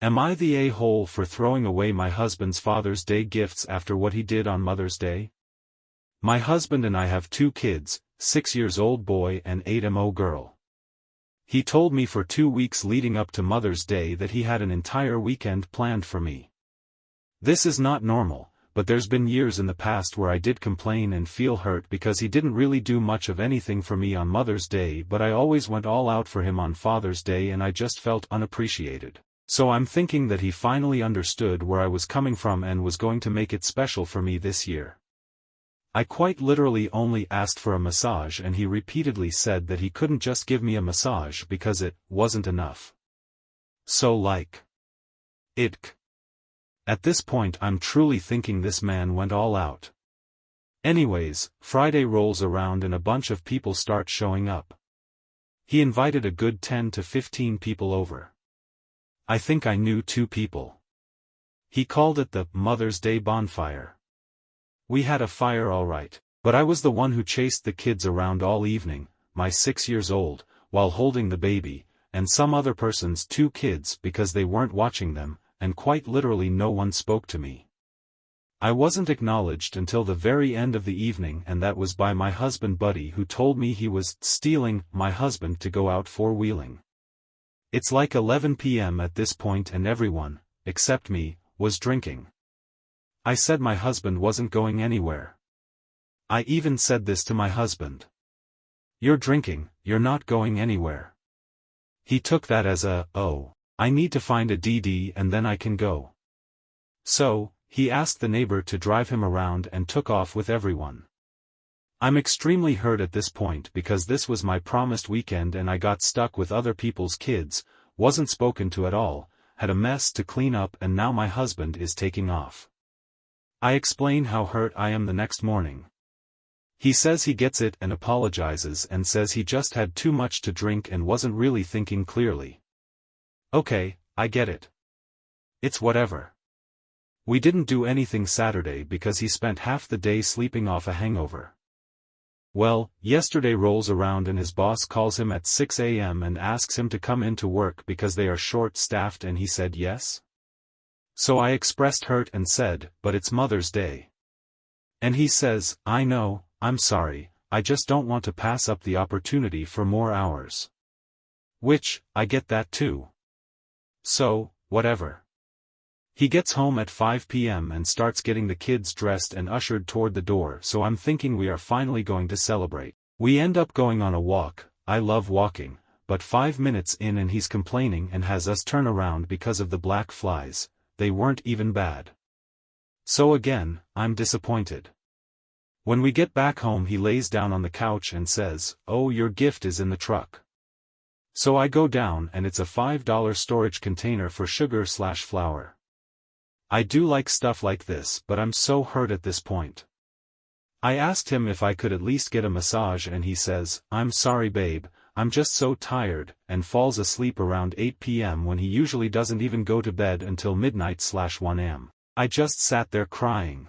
Am I the a-hole for throwing away my husband's Father's Day gifts after what he did on Mother's Day? My husband and I have 2 kids, 6-year-old boy and 8-mo girl. He told me for 2 weeks leading up to Mother's Day that he had an entire weekend planned for me. This is not normal, but there's been years in the past where I did complain and feel hurt because he didn't really do much of anything for me on Mother's Day, but I always went all out for him on Father's Day and I just felt unappreciated. So I'm thinking that he finally understood where I was coming from and was going to make it special for me this year. I quite literally only asked for a massage and he repeatedly said that he couldn't just give me a massage because it wasn't enough. So like. Itk. At this point I'm truly thinking this man went all out. Anyways, Friday rolls around and a bunch of people start showing up. He invited a good 10 to 15 people over. I think I knew 2 people. He called it the Mother's Day bonfire. We had a fire all right, but I was the one who chased the kids around all evening, my 6 years old, while holding the baby, and some other person's 2 kids because they weren't watching them, and quite literally no one spoke to me. I wasn't acknowledged until the very end of the evening, and that was by my husband Buddy, who told me he was stealing my husband to go out four-wheeling. It's like 11 p.m. at this point and everyone, except me, was drinking. I said my husband wasn't going anywhere. I even said this to my husband. You're drinking, you're not going anywhere. He took that as oh, I need to find a DD and then I can go. So, he asked the neighbor to drive him around and took off with everyone. I'm extremely hurt at this point because this was my promised weekend and I got stuck with other people's kids, wasn't spoken to at all, had a mess to clean up and now my husband is taking off. I explain how hurt I am the next morning. He says he gets it and apologizes and says he just had too much to drink and wasn't really thinking clearly. Okay, I get it. It's whatever. We didn't do anything Saturday because he spent half the day sleeping off a hangover. Well, yesterday rolls around and his boss calls him at 6 a.m. and asks him to come into work because they are short-staffed and he said yes? So I expressed hurt and said, but it's Mother's Day. And he says, I know, I'm sorry, I just don't want to pass up the opportunity for more hours. Which, I get that too. So, whatever. He gets home at 5 p.m. and starts getting the kids dressed and ushered toward the door, so I'm thinking we are finally going to celebrate. We end up going on a walk. I love walking, but 5 minutes in and he's complaining and has us turn around because of the black flies. They weren't even bad. So again, I'm disappointed. When we get back home he lays down on the couch and says, oh, your gift is in the truck. So I go down and it's a $5 storage container for sugar/flour. I do like stuff like this, but I'm so hurt at this point. I asked him if I could at least get a massage and he says, I'm sorry babe, I'm just so tired, and falls asleep around 8 p.m. when he usually doesn't even go to bed until midnight/1 a.m. I just sat there crying.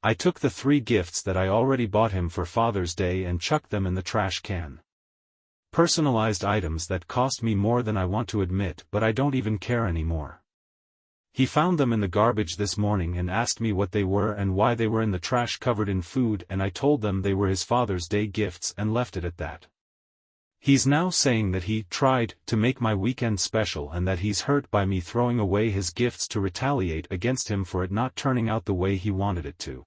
I took the 3 gifts that I already bought him for Father's Day and chucked them in the trash can. Personalized items that cost me more than I want to admit, but I don't even care anymore. He found them in the garbage this morning and asked me what they were and why they were in the trash covered in food, and I told them they were his Father's Day gifts and left it at that. He's now saying that he tried to make my weekend special and that he's hurt by me throwing away his gifts to retaliate against him for it not turning out the way he wanted it to.